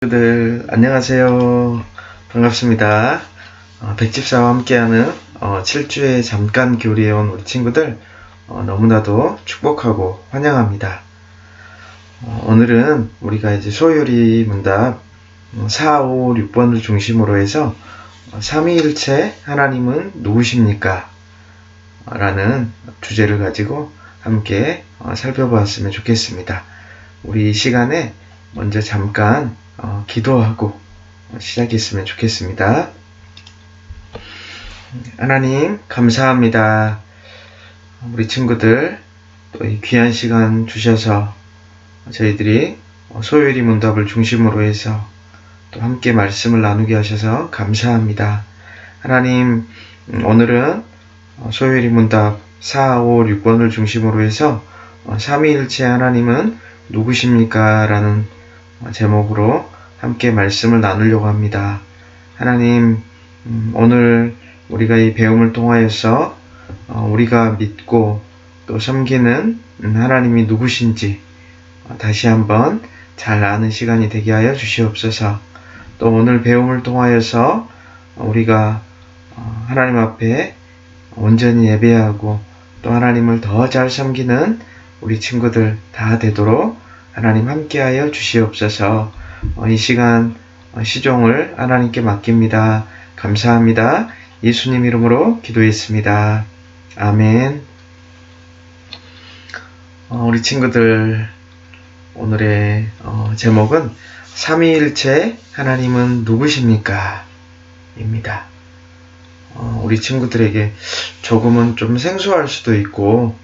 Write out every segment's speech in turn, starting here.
친구들 안녕하세요. 반갑습니다. 백집사와 함께하는 7주에 잠깐 교리해 온 우리 친구들 너무나도 축복하고 환영합니다. 오늘은 우리가 이제 소요리 문답 4, 5, 6번을 중심으로 해서 삼위일체 하나님은 누구십니까? 라는 주제를 가지고 함께 살펴보았으면 좋겠습니다. 우리 이 시간에 먼저 잠깐 기도하고 시작했으면 좋겠습니다. 하나님 감사합니다. 우리 친구들 또 이 귀한 시간 주셔서 저희들이 소요리 문답을 중심으로 해서 또 함께 말씀을 나누게 하셔서 감사합니다. 하나님 오늘은 소요리 문답 4, 5, 6번을 중심으로 해서 삼위일체 하나님은 누구십니까? 라는 제목으로 함께 말씀을 나누려고 합니다. 하나님, 오늘 우리가 이 배움을 통하여서 우리가 믿고 또 섬기는 하나님이 누구신지 다시 한번 잘 아는 시간이 되게 하여 주시옵소서. 또 오늘 배움을 통하여서 우리가 하나님 앞에 온전히 예배하고 또 하나님을 더 잘 섬기는 우리 친구들 다 되도록 하나님 함께하여 주시옵소서. 이 시간 시종을 하나님께 맡깁니다. 감사합니다. 예수님 이름으로 기도했습니다. 아멘. 우리 친구들 오늘의 제목은 삼위일체 하나님은 누구십니까? 입니다. 우리 친구들에게 조금은 좀 생소할 수도 있고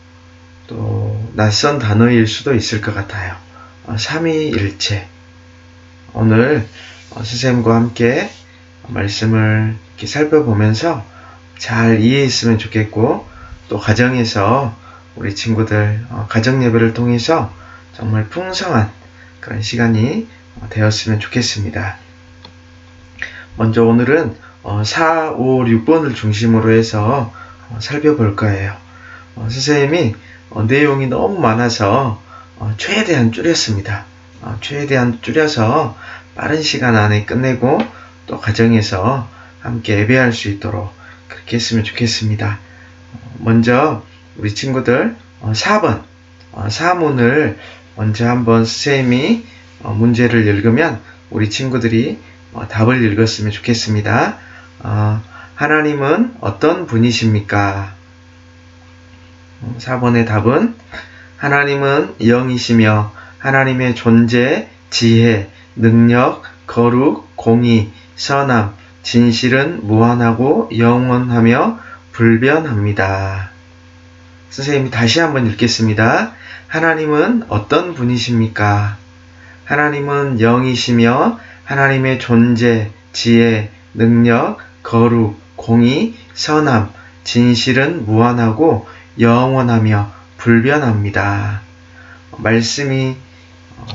또 낯선 단어일 수도 있을 것 같아요. 삼위일체. 오늘 선생님과 함께 말씀을 이렇게 살펴보면서 잘 이해했으면 좋겠고 또 가정에서 우리 친구들 가정 예배를 통해서 정말 풍성한 그런 시간이 되었으면 좋겠습니다. 먼저 오늘은 4, 5, 6번을 중심으로 해서 살펴볼 거예요. 선생님이 내용이 너무 많아서 최대한 줄였습니다. 최대한 줄여서 빠른 시간 안에 끝내고 또 가정에서 함께 예배할 수 있도록 그렇게 했으면 좋겠습니다. 먼저 우리 친구들 4번 사문을 먼저 한번 선생님이 문제를 읽으면 우리 친구들이 답을 읽었으면 좋겠습니다. 하나님은 어떤 분이십니까? 4번의 답은 하나님은 영이시며 하나님의 존재, 지혜, 능력, 거룩, 공의, 선함, 진실은 무한하고 영원하며 불변합니다. 선생님이 다시 한번 읽겠습니다. 하나님은 어떤 분이십니까? 하나님은 영이시며 하나님의 존재, 지혜, 능력, 거룩, 공의, 선함, 진실은 무한하고 영원하며 불변합니다. 말씀이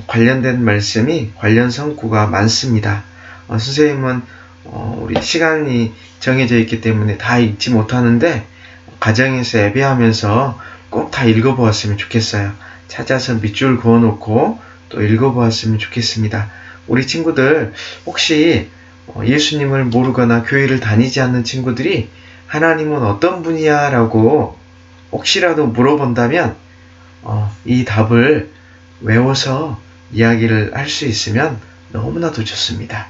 관련된 말씀이 관련 성구가 많습니다. 선생님은 우리 시간이 정해져 있기 때문에 다 읽지 못하는데 가정에서 예배하면서 꼭 다 읽어보았으면 좋겠어요. 찾아서 밑줄 그어놓고 또 읽어보았으면 좋겠습니다. 우리 친구들 혹시 예수님을 모르거나 교회를 다니지 않는 친구들이 하나님은 어떤 분이야? 라고 혹시라도 물어본다면 이 답을 외워서 이야기를 할 수 있으면 너무나도 좋습니다.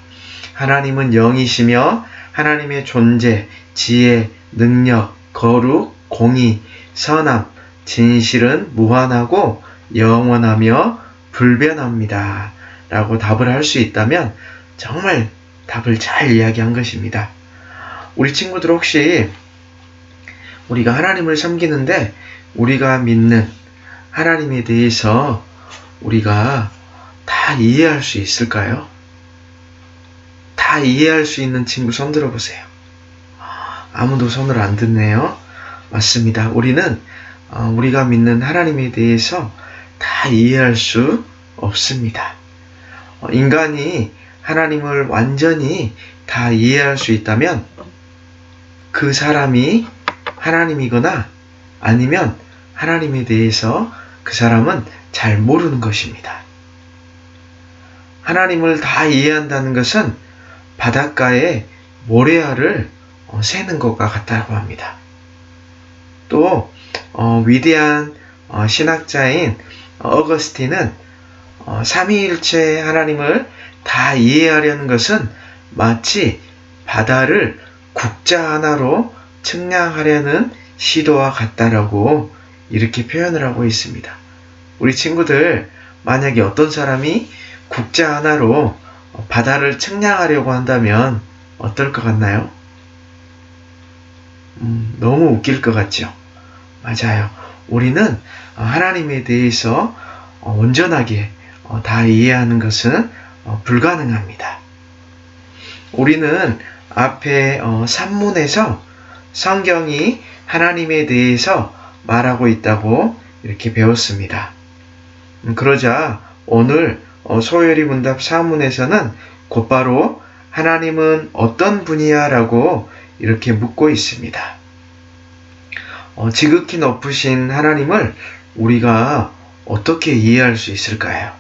하나님은 영이시며 하나님의 존재, 지혜, 능력, 거룩, 공의, 선함, 진실은 무한하고 영원하며 불변합니다. 라고 답을 할 수 있다면 정말 답을 잘 이야기한 것입니다. 우리 친구들 혹시 우리가 하나님을 섬기는데 우리가 믿는 하나님에 대해서 우리가 다 이해할 수 있을까요? 다 이해할 수 있는 친구 손 들어보세요. 아무도 손을 안 듣네요. 맞습니다. 우리는 우리가 믿는 하나님에 대해서 다 이해할 수 없습니다. 인간이 하나님을 완전히 다 이해할 수 있다면 그 사람이 하나님이거나 아니면 하나님에 대해서 그 사람은 잘 모르는 것입니다. 하나님을 다 이해한다는 것은 바닷가에 모래알을 세는 것과 같다고 합니다. 또 위대한 신학자인 어거스틴은 삼위일체 하나님을 다 이해하려는 것은 마치 바다를 국자 하나로 측량하려는 시도와 같다라고 이렇게 표현을 하고 있습니다. 우리 친구들, 만약에 어떤 사람이 국자 하나로 바다를 측량하려고 한다면 어떨 것 같나요? 너무 웃길 것 같죠? 맞아요. 우리는 하나님에 대해서 온전하게 다 이해하는 것은 불가능합니다. 우리는 앞에 산문에서 성경이 하나님에 대해서 말하고 있다고 이렇게 배웠습니다. 그러자 오늘 소요리 문답 사문에서는 곧바로 하나님은 어떤 분이야? 라고 이렇게 묻고 있습니다. 지극히 높으신 하나님을 우리가 어떻게 이해할 수 있을까요?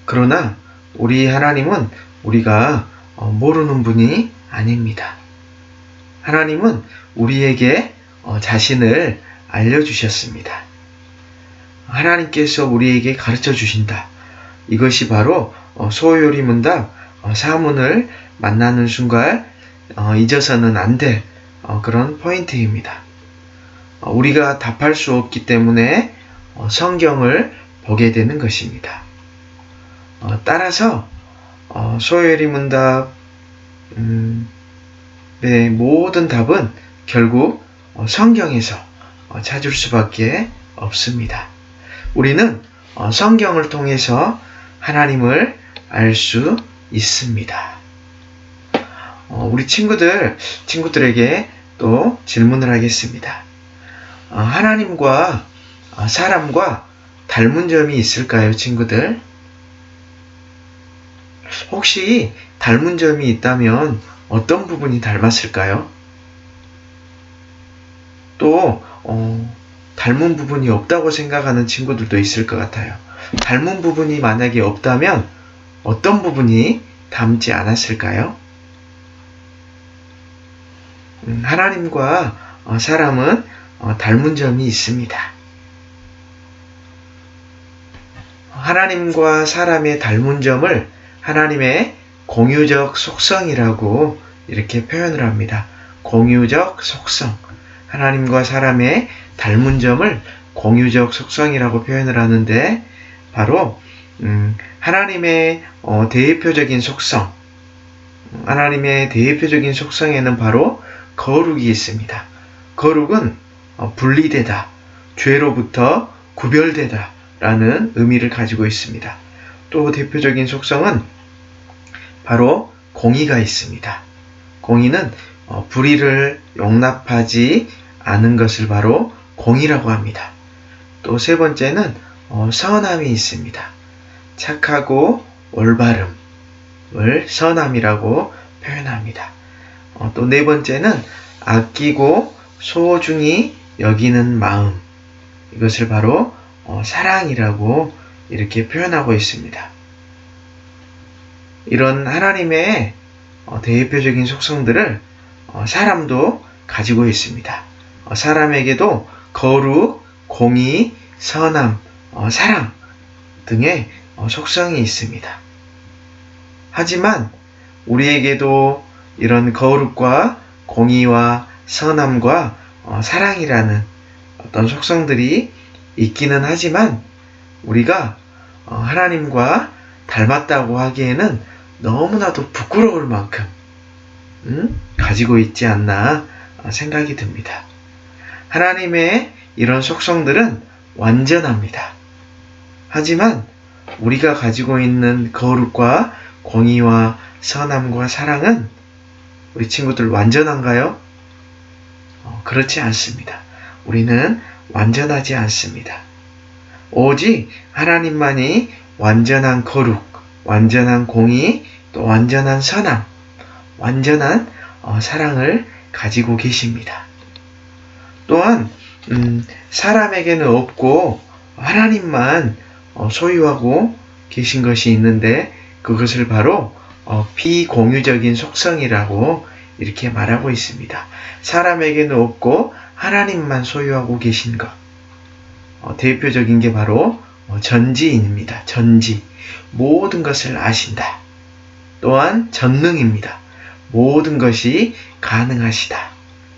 그러나 우리 하나님은 우리가 모르는 분이 아닙니다. 하나님은 우리에게 자신을 알려주셨습니다. 하나님께서 우리에게 가르쳐 주신다. 이것이 바로 소요리 문답 사문을 만나는 순간 잊어서는 안 될 그런 포인트입니다. 우리가 답할 수 없기 때문에 성경을 보게 되는 것입니다. 따라서 소요리 문답의 모든 답은 결국 성경에서 찾을 수밖에 없습니다. 우리는 성경을 통해서 하나님을 알 수 있습니다. 우리 친구들에게 또 질문을 하겠습니다. 하나님과 사람과 닮은 점이 있을까요, 친구들? 혹시 닮은 점이 있다면 어떤 부분이 닮았을까요? 또 닮은 부분이 없다고 생각하는 친구들도 있을 것 같아요. 닮은 부분이 만약에 없다면 어떤 부분이 닮지 않았을까요? 하나님과 사람은 닮은 점이 있습니다. 하나님과 사람의 닮은 점을 하나님의 공유적 속성이라고 이렇게 표현을 합니다. 공유적 속성. 하나님과 사람의 닮은 점을 공유적 속성이라고 표현을 하는데 바로 하나님의 대표적인 속성, 하나님의 대표적인 속성에는 바로 거룩이 있습니다. 거룩은 분리되다, 죄로부터 구별되다 라는 의미를 가지고 있습니다. 또 대표적인 속성은 바로 공의가 있습니다. 공의는 불의를 용납하지 않은 것을 바로 공의라고 합니다. 또 세 번째는 선함이 있습니다. 착하고 올바름을 선함이라고 표현합니다. 또 네 번째는 아끼고 소중히 여기는 마음, 이것을 바로 사랑이라고 이렇게 표현하고 있습니다. 이런 하나님의 대표적인 속성들을 사람도 가지고 있습니다. 사람에게도 거룩, 공의, 선함, 사랑 등의 속성이 있습니다. 하지만 우리에게도 이런 거룩과 공의와 선함과 사랑이라는 어떤 속성들이 있기는 하지만 우리가 하나님과 닮았다고 하기에는 너무나도 부끄러울 만큼 가지고 있지 않나 생각이 듭니다. 하나님의 이런 속성들은 완전합니다. 하지만 우리가 가지고 있는 거룩과 공의와 선함과 사랑은 우리 친구들 완전한가요? 그렇지 않습니다. 우리는 완전하지 않습니다. 오직 하나님만이 완전한 거룩, 완전한 공의, 또 완전한 선함, 완전한 사랑을 가지고 계십니다. 또한 사람에게는 없고 하나님만 소유하고 계신 것이 있는데 그것을 바로 비공유적인 속성이라고 이렇게 말하고 있습니다. 사람에게는 없고 하나님만 소유하고 계신 것. 대표적인 게 바로 전지인입니다. 전지. 모든 것을 아신다. 또한 전능입니다. 모든 것이 가능하시다.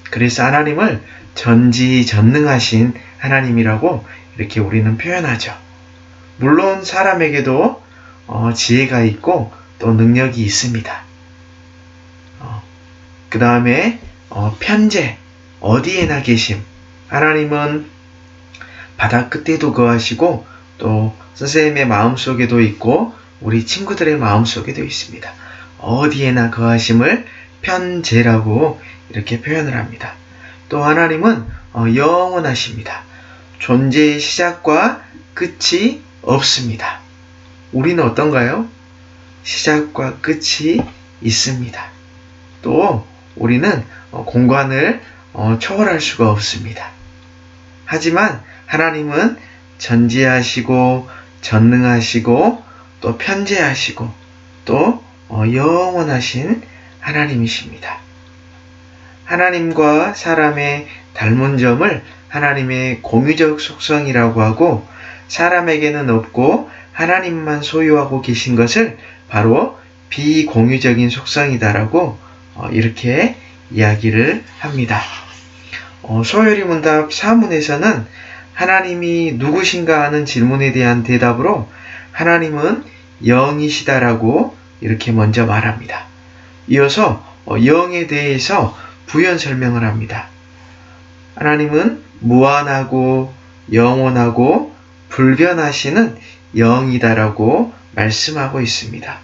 그래서 하나님을 전지전능하신 하나님이라고 이렇게 우리는 표현하죠. 물론 사람에게도 지혜가 있고 또 능력이 있습니다. 그 다음에 편재, 어디에나 계심. 하나님은 바다 끝에도 거하시고 또 선생님의 마음속에도 있고 우리 친구들의 마음속에도 있습니다. 어디에나 거하심을 편재라고 이렇게 표현을 합니다. 또 하나님은 영원하십니다. 존재의 시작과 끝이 없습니다. 우리는 어떤가요? 시작과 끝이 있습니다. 또 우리는 공간을 초월할 수가 없습니다. 하지만 하나님은 전지하시고 전능하시고 또 편재하시고 또 영원하신 하나님이십니다. 하나님과 사람의 닮은 점을 하나님의 공유적 속성이라고 하고 사람에게는 없고 하나님만 소유하고 계신 것을 바로 비공유적인 속성이다라고 이렇게 이야기를 합니다. 소요리 문답 4문에서는 하나님이 누구신가 하는 질문에 대한 대답으로 하나님은 영이시다라고 이렇게 먼저 말합니다. 이어서 영에 대해서 부연 설명을 합니다. 하나님은 무한하고 영원하고 불변하시는 영이다라고 말씀하고 있습니다.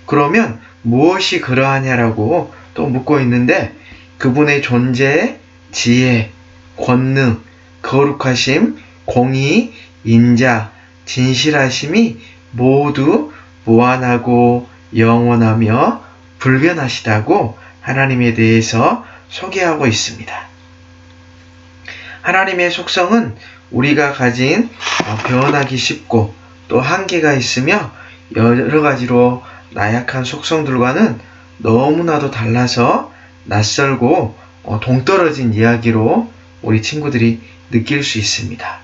그러면 무엇이 그러하냐라고 또 묻고 있는데 그분의 존재, 지혜, 권능, 거룩하심, 공의, 인자, 진실하심이 모두 무한하고 영원하며 불변하시다고 하나님에 대해서 소개하고 있습니다. 하나님의 속성은 우리가 가진 변하기 쉽고 또 한계가 있으며 여러 가지로 나약한 속성들과는 너무나도 달라서 낯설고 동떨어진 이야기로 우리 친구들이 느낄 수 있습니다.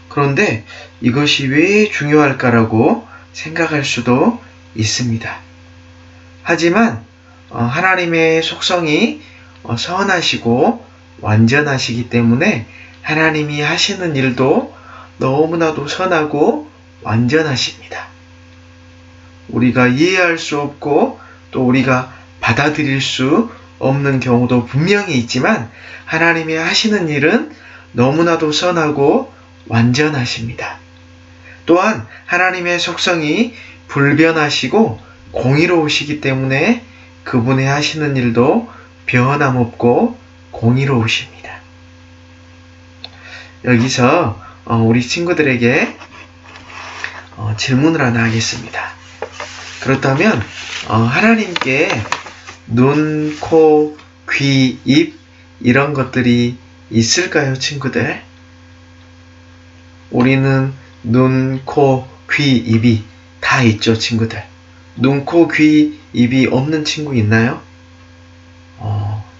그런데 이것이 왜 중요할까라고 생각할 수도 있습니다. 하지만 하나님의 속성이 선하시고 완전하시기 때문에 하나님이 하시는 일도 너무나도 선하고 완전하십니다. 우리가 이해할 수 없고 또 우리가 받아들일 수 없는 경우도 분명히 있지만 하나님이 하시는 일은 너무나도 선하고 완전하십니다. 또한 하나님의 속성이 불변하시고 공의로우시기 때문에 그분의 하시는 일도 변함없고 공의로우십니다. 여기서 우리 친구들에게 질문을 하나 하겠습니다. 그렇다면 하나님께 눈, 코, 귀, 입 이런 것들이 있을까요, 친구들? 우리는 눈, 코, 귀, 입이 다 있죠, 친구들. 눈, 코, 귀, 입이 없는 친구 있나요?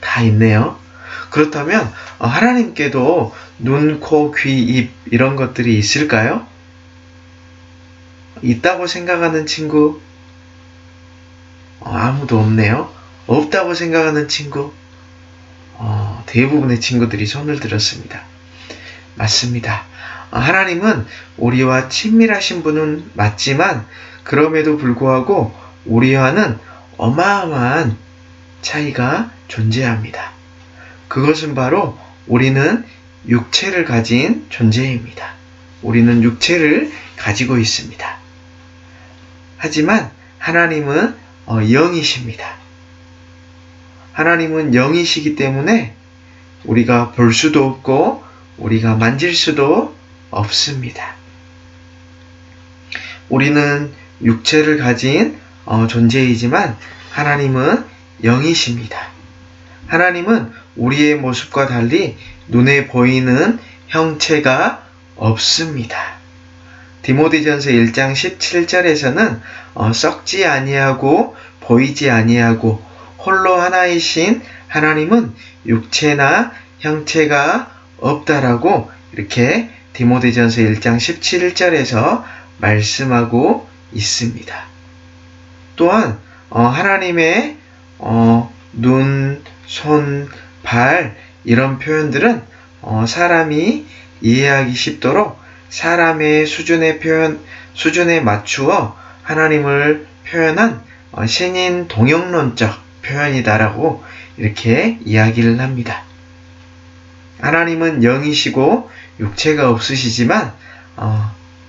다 있네요. 그렇다면 하나님께도 눈, 코, 귀, 입 이런 것들이 있을까요? 있다고 생각하는 친구 아무도 없네요. 없다고 생각하는 친구 대부분의 친구들이 손을 들었습니다. 맞습니다. 하나님은 우리와 친밀하신 분은 맞지만 그럼에도 불구하고 우리와는 어마어마한 차이가 존재합니다. 그것은 바로 우리는 육체를 가진 존재입니다. 우리는 육체를 가지고 있습니다. 하지만 하나님은 영이십니다. 하나님은 영이시기 때문에 우리가 볼 수도 없고 우리가 만질 수도 없습니다. 우리는 육체를 가진 존재이지만 하나님은 영이십니다. 하나님은 우리의 모습과 달리 눈에 보이는 형체가 없습니다. 디모데전서 1장 17절에서는 썩지 아니하고 보이지 아니하고 홀로 하나이신 하나님은 육체나 형체가 없다라고 이렇게 디모데전서 1장 17절에서 말씀하고 있습니다. 또한 하나님의 눈, 손, 발 이런 표현들은 사람이 이해하기 쉽도록 사람의 수준에 맞추어 하나님을 표현한 신인 동영론적 표현이다라고 이렇게 이야기를 합니다. 하나님은 영이시고 육체가 없으시지만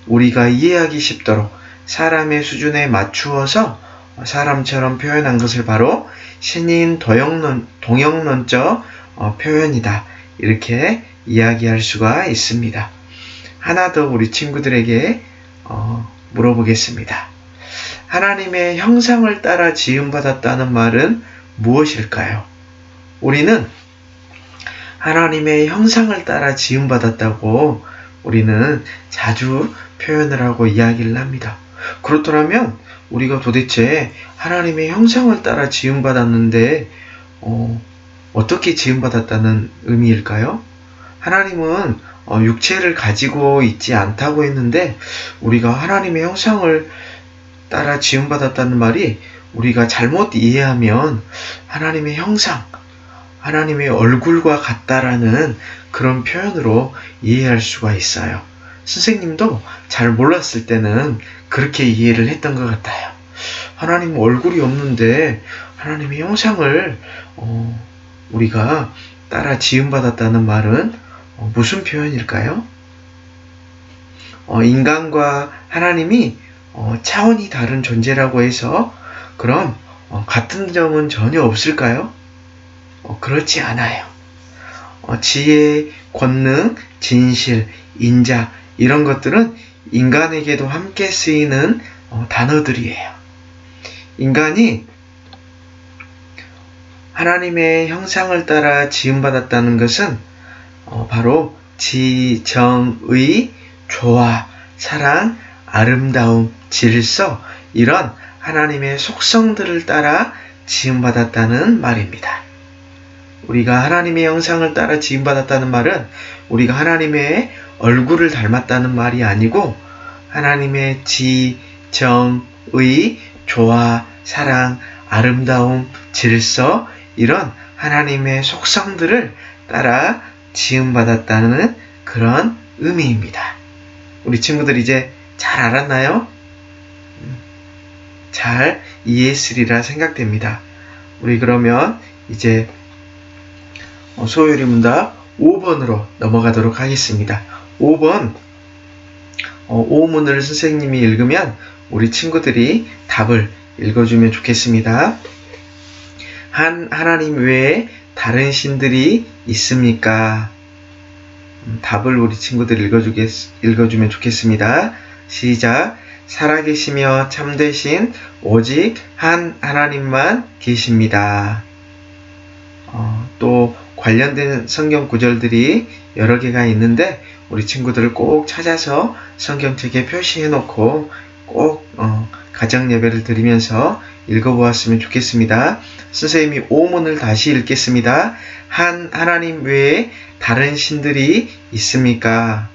우리가 이해하기 쉽도록 사람의 수준에 맞추어서 사람처럼 표현한 것을 바로 신인 동영론적 표현이다. 이렇게 이야기할 수가 있습니다. 하나 더 우리 친구들에게 물어보겠습니다. 하나님의 형상을 따라 지음받았다는 말은 무엇일까요? 우리는 하나님의 형상을 따라 지음받았다고 우리는 자주 표현을 하고 이야기를 합니다. 그렇더라면 우리가 도대체 하나님의 형상을 따라 지음받았는데 어떻게 지음받았다는 의미일까요? 하나님은 육체를 가지고 있지 않다고 했는데 우리가 하나님의 형상을 따라 지음받았다는 말이 우리가 잘못 이해하면 하나님의 형상, 하나님의 얼굴과 같다라는 그런 표현으로 이해할 수가 있어요. 선생님도 잘 몰랐을 때는 그렇게 이해를 했던 것 같아요. 하나님 얼굴이 없는데 하나님의 형상을 우리가 따라 지음받았다는 말은 무슨 표현일까요? 인간과 하나님이 차원이 다른 존재라고 해서 그럼 같은 점은 전혀 없을까요? 그렇지 않아요. 지혜, 권능, 진실, 인자 이런 것들은 인간에게도 함께 쓰이는 단어들이에요. 인간이 하나님의 형상을 따라 지음받았다는 것은 바로 지정의, 조화, 사랑, 아름다움, 질서 이런 하나님의 속성들을 따라 지음받았다는 말입니다. 우리가 하나님의 형상을 따라 지음받았다는 말은 우리가 하나님의 얼굴을 닮았다는 말이 아니고 하나님의 지정의, 조화, 사랑, 아름다움, 질서 이런 하나님의 속성들을 따라 지음받았다는 그런 의미입니다. 우리 친구들 이제 잘 알았나요? 잘 이해했으리라 생각됩니다. 우리 그러면 이제 소요리 문답 5번으로 넘어가도록 하겠습니다. 5번 오문을 선생님이 읽으면 우리 친구들이 답을 읽어주면 좋겠습니다. 하나님 외에 다른 신들이 있습니까? 답을 우리 친구들 읽어주면 좋겠습니다. 시작. 살아계시며 참되신 오직 한 하나님만 계십니다. 또 관련된 성경 구절들이 여러 개가 있는데 우리 친구들을 꼭 찾아서 성경책에 표시해 놓고 꼭 가정 예배를 드리면서 읽어보았으면 좋겠습니다. 선생님이 오문을 다시 읽겠습니다. 한 하나님 외에 다른 신들이 있습니까?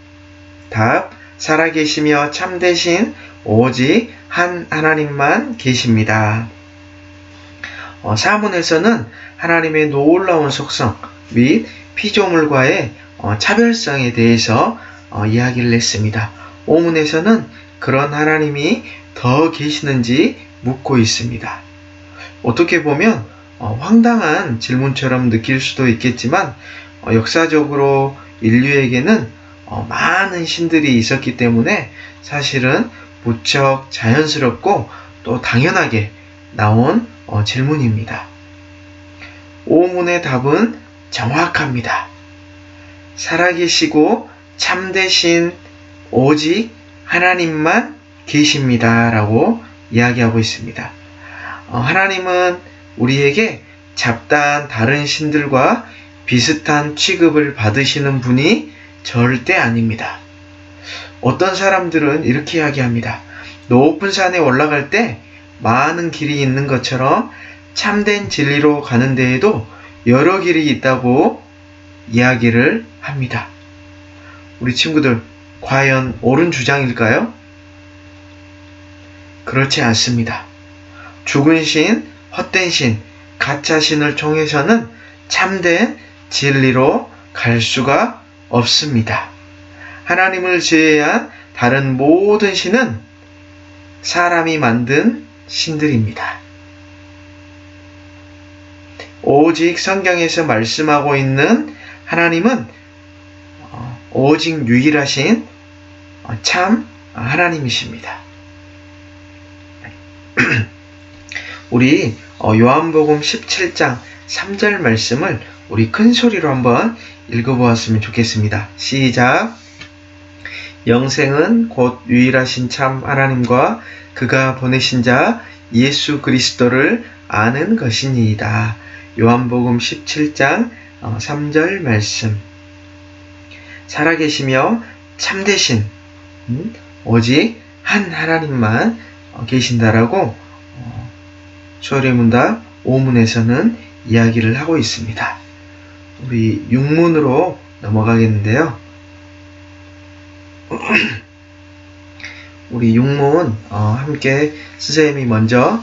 답. 살아계시며 참되신 오직 한 하나님만 계십니다. 사문에서는 하나님의 놀라운 속성 및 피조물과의 차별성에 대해서 이야기를 했습니다. 오문에서는 그런 하나님이 더 계시는지 묻고 있습니다. 어떻게 보면 황당한 질문처럼 느낄 수도 있겠지만 역사적으로 인류에게는 많은 신들이 있었기 때문에 사실은 무척 자연스럽고 또 당연하게 나온 질문입니다. 오문의 답은 정확합니다. 살아계시고 참되신 오직 하나님만 계십니다. 라고 이야기하고 있습니다. 하나님은 우리에게 잡다한 다른 신들과 비슷한 취급을 받으시는 분이 절대 아닙니다. 어떤 사람들은 이렇게 이야기합니다. 높은 산에 올라갈 때 많은 길이 있는 것처럼 참된 진리로 가는 데에도 여러 길이 있다고 이야기를 합니다. 우리 친구들, 과연 옳은 주장일까요? 그렇지 않습니다. 죽은 신, 헛된 신, 가짜 신을 통해서는 참된 진리로 갈 수가 없습니다. 하나님을 제외한 다른 모든 신은 사람이 만든 신들입니다. 오직 성경에서 말씀하고 있는 하나님은 오직 유일하신 참 하나님이십니다. 우리 요한복음 17장 3절 말씀을 우리 큰 소리로 한번 읽어보았으면 좋겠습니다. 시작. 영생은 곧 유일하신 참 하나님과 그가 보내신 자 예수 그리스도를 아는 것이니이다. 요한복음 17장 3절 말씀. 살아계시며 참되신 오직 한 하나님만 계신다라고 소리문답 5문에서는 이야기를 하고 있습니다. 우리 6문으로 넘어가겠는데요. 우리 6문 함께 선생님이 먼저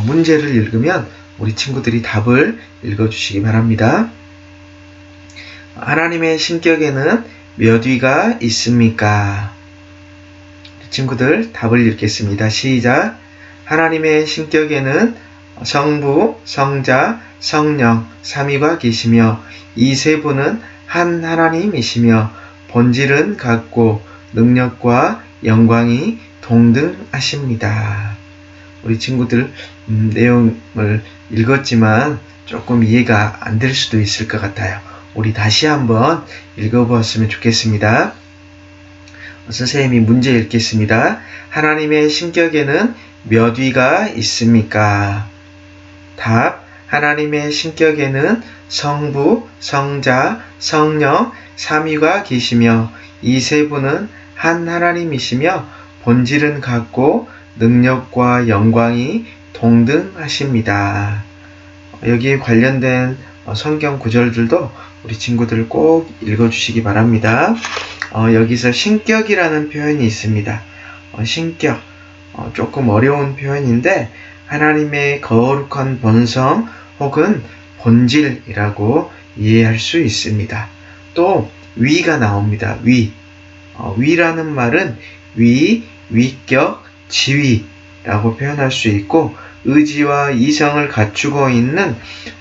문제를 읽으면 우리 친구들이 답을 읽어주시기 바랍니다. 하나님의 신격에는 몇 위가 있습니까? 친구들 답을 읽겠습니다. 시작. 하나님의 신격에는 성부, 성자, 성령, 삼위가 계시며 이 세 분은 한 하나님이시며 본질은 같고 능력과 영광이 동등하십니다. 우리 친구들 내용을 읽었지만 조금 이해가 안 될 수도 있을 것 같아요. 우리 다시 한번 읽어보았으면 좋겠습니다. 선생님이 문제 읽겠습니다. 하나님의 신격에는 몇 위가 있습니까? 답. 하나님의 신격에는 성부, 성자, 성령, 삼위가 계시며 이 세 분은 한 하나님이시며 본질은 같고 능력과 영광이 동등하십니다. 여기에 관련된 성경 구절들도 우리 친구들 꼭 읽어주시기 바랍니다. 여기서 신격이라는 표현이 있습니다. 신격, 조금 어려운 표현인데 하나님의 거룩한 본성 혹은 본질이라고 이해할 수 있습니다. 또 위가 나옵니다. 위라는 말은 위격, 지위라고 표현할 수 있고 의지와 이성을 갖추고 있는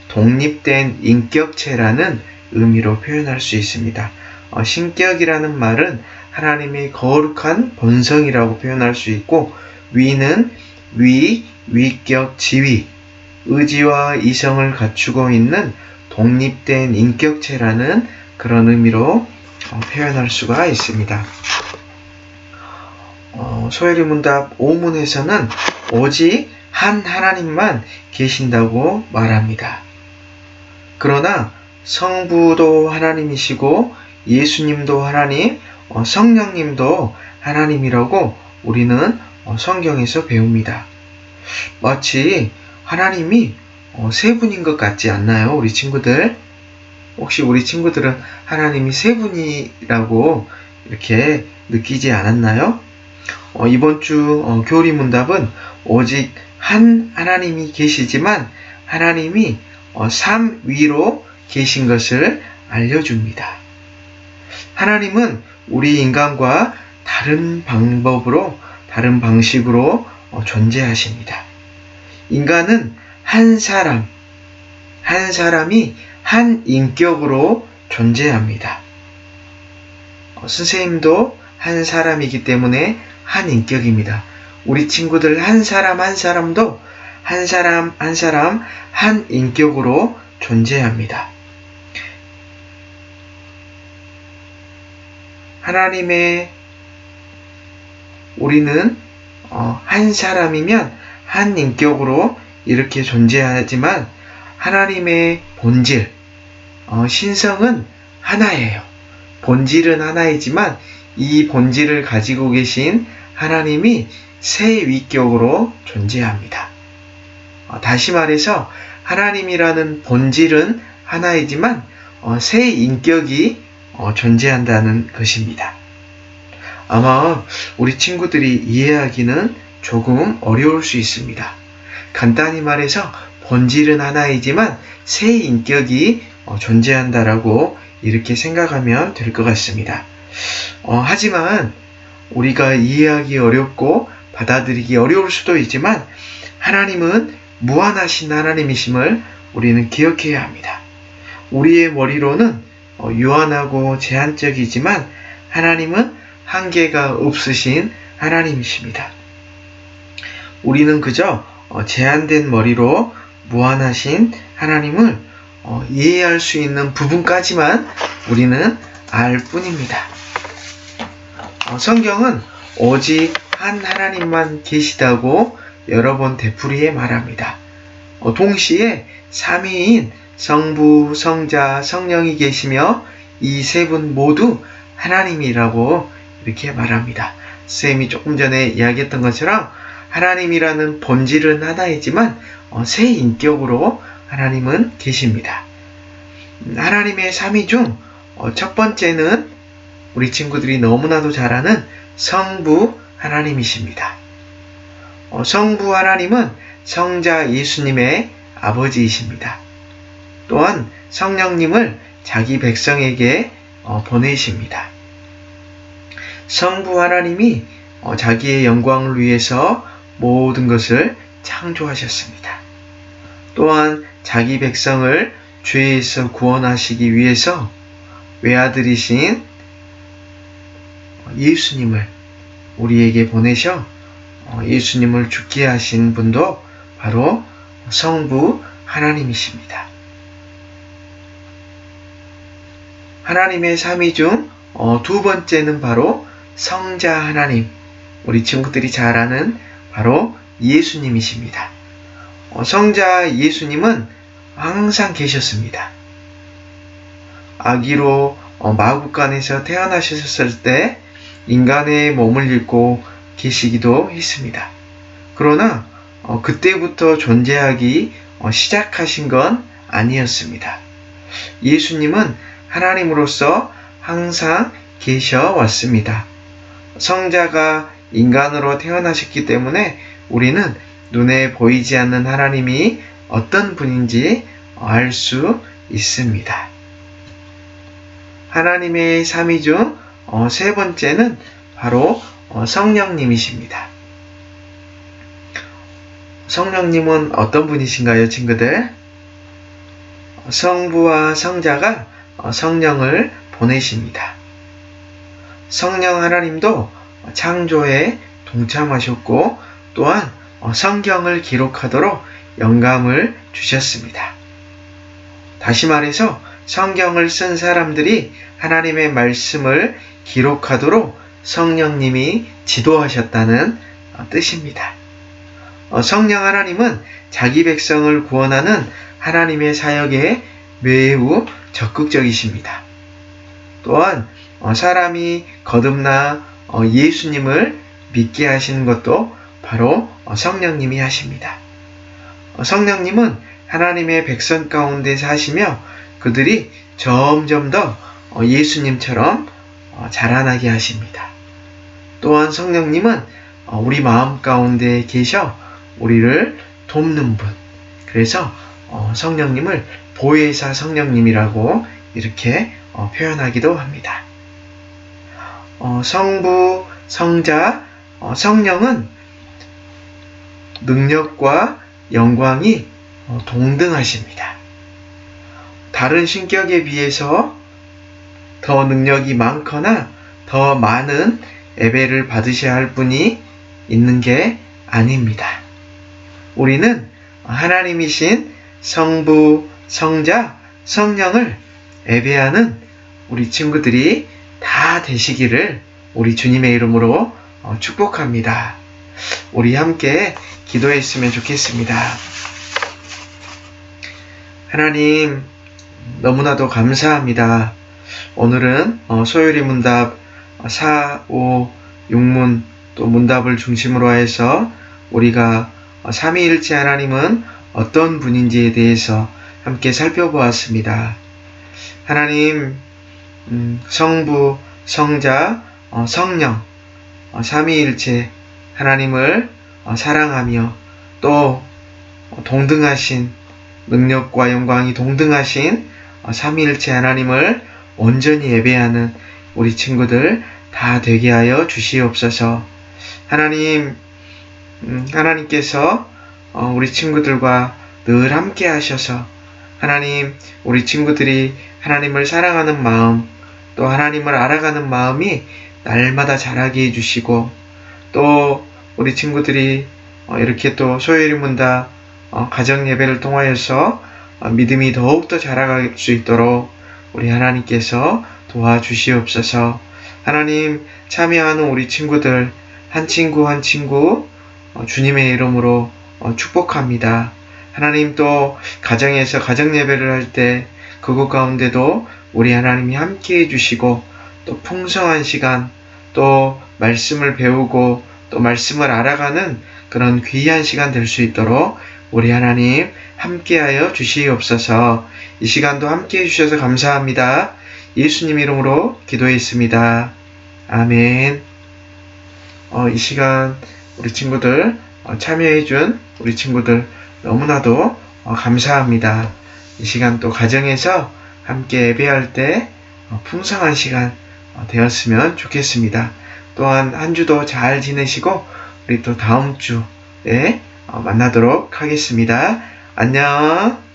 독립된 인격체라는 의미로 표현할 수 있습니다. 신격이라는 말은 하나님의 거룩한 본성이라고 표현할 수 있고 위는 위격, 지위, 의지와 이성을 갖추고 있는 독립된 인격체라는 그런 의미로 표현할 수가 있습니다. 소혜리 문답 5문에서는 오직 한 하나님만 계신다고 말합니다. 그러나 성부도 하나님이시고 예수님도 하나님, 성령님도 하나님이라고 우리는 성경에서 배웁니다. 마치 하나님이 세 분인 것 같지 않나요? 우리 친구들? 혹시 우리 친구들은 하나님이 세 분이라고 이렇게 느끼지 않았나요? 이번 주 교리 문답은 오직 한 하나님이 계시지만 하나님이 삼위로 계신 것을 알려줍니다. 하나님은 우리 인간과 다른 방법으로, 다른 방식으로 존재하십니다. 인간은 한 사람이 한 인격으로 존재합니다. 선생님도 한 사람이기 때문에 한 인격입니다. 우리 친구들 한 사람도 한 사람 한 인격으로 존재합니다. 우리는 한 사람이면 한 인격으로 이렇게 존재하지만 하나님의 본질, 신성은 하나예요. 본질은 하나이지만 이 본질을 가지고 계신 하나님이 새 위격으로 존재합니다. 다시 말해서 하나님이라는 본질은 하나이지만 새 인격이 존재한다는 것입니다. 아마 우리 친구들이 이해하기는 조금 어려울 수 있습니다. 간단히 말해서 본질은 하나이지만 새 인격이 존재한다라고 이렇게 생각하면 될 것 같습니다. 하지만 우리가 이해하기 어렵고 받아들이기 어려울 수도 있지만 하나님은 무한하신 하나님이심을 우리는 기억해야 합니다. 우리의 머리로는 유한하고 제한적이지만 하나님은 한계가 없으신 하나님이십니다. 우리는 그저 제한된 머리로 무한하신 하나님을 이해할 수 있는 부분까지만 우리는 알 뿐입니다. 성경은 오직 한 하나님만 계시다고 여러 번 되풀이해 말합니다. 동시에 삼위인 성부, 성자, 성령이 계시며 이 세 분 모두 하나님이라고 이렇게 말합니다. 쌤이 조금 전에 이야기했던 것처럼 하나님이라는 본질은 하나이지만 새 인격으로 하나님은 계십니다. 하나님의 삼위 중 첫 번째는 우리 친구들이 너무나도 잘 아는 성부 하나님이십니다. 성부 하나님은 성자 예수님의 아버지이십니다. 또한 성령님을 자기 백성에게 보내십니다. 성부 하나님이 자기의 영광을 위해서 모든 것을 창조하셨습니다. 또한 자기 백성을 죄에서 구원하시기 위해서 외아들이신 예수님을 우리에게 보내셔 예수님을 죽게 하신 분도 바로 성부 하나님이십니다. 하나님의 삼위 중 두 번째는 바로 성자 하나님, 우리 친구들이 잘 아는 바로 예수님이십니다. 성자 예수님은 항상 계셨습니다. 아기로 마구간에서 태어나셨을 때 인간의 몸을 입고 계시기도 했습니다. 그러나 그때부터 존재하기 시작하신 건 아니었습니다. 예수님은 하나님으로서 항상 계셔왔습니다. 성자가 인간으로 태어나셨기 때문에 우리는 눈에 보이지 않는 하나님이 어떤 분인지 알 수 있습니다. 하나님의 삼위 중 세 번째는 바로 성령님이십니다. 성령님은 어떤 분이신가요, 친구들? 성부와 성자가 성령을 보내십니다. 성령 하나님도 창조에 동참하셨고 또한 성경을 기록하도록 영감을 주셨습니다. 다시 말해서 성경을 쓴 사람들이 하나님의 말씀을 기록하도록 성령님이 지도하셨다는 뜻입니다. 성령 하나님은 자기 백성을 구원하는 하나님의 사역에 매우 적극적이십니다. 또한 사람이 거듭나 예수님을 믿게 하시는 것도 바로 성령님이 하십니다. 성령님은 하나님의 백성 가운데 사시며 그들이 점점 더 예수님처럼 자라나게 하십니다. 또한 성령님은 우리 마음 가운데 계셔 우리를 돕는 분. 그래서 성령님을 보혜사 성령님이라고 이렇게 표현하기도 합니다. 성부, 성자, 성령은 능력과 영광이 동등하십니다. 다른 신격에 비해서 더 능력이 많거나 더 많은 예배를 받으셔야 할 분이 있는 게 아닙니다. 우리는 하나님이신 성부, 성자, 성령을 예배하는 우리 친구들이 다 되시기를 우리 주님의 이름으로 축복합니다. 우리 함께 기도했으면 좋겠습니다. 하나님, 너무나도 감사합니다. 오늘은 소요리 문답 사, 오, 육문 또 문답을 중심으로 해서 우리가 삼위일체 하나님은 어떤 분인지에 대해서 함께 살펴보았습니다. 하나님 성부, 성자, 성령 삼위일체 하나님을 사랑하며 또 동등하신 능력과 영광이 동등하신 삼위일체 하나님을 온전히 예배하는 우리 친구들 다 되게 하여 주시옵소서. 하나님, 하나님께서 우리 친구들과 늘 함께 하셔서 하나님, 우리 친구들이 하나님을 사랑하는 마음, 또 하나님을 알아가는 마음이 날마다 자라게 해주시고, 또 우리 친구들이 이렇게 또 소요리 문답 가정 예배를 통하여서 믿음이 더욱더 자라갈 수 있도록 우리 하나님께서 도와주시옵소서. 하나님, 참여하는 우리 친구들 한 친구 한 친구 주님의 이름으로 축복합니다. 하나님, 또 가정에서 가정 예배를 할 때 그것 가운데도 우리 하나님이 함께 해주시고 또 풍성한 시간, 또 말씀을 배우고 또 말씀을 알아가는 그런 귀한 시간 될 수 있도록 우리 하나님 함께하여 주시옵소서. 이 시간도 함께해 주셔서 감사합니다. 예수님 이름으로 기도했습니다. 아멘. 이 시간 우리 친구들 참여해준 우리 친구들 너무나도 감사합니다. 이 시간 또 가정에서 함께 예배할 때 풍성한 시간 되었으면 좋겠습니다. 또한 한 주도 잘 지내시고 우리 또 다음 주에 만나도록 하겠습니다. 안녕.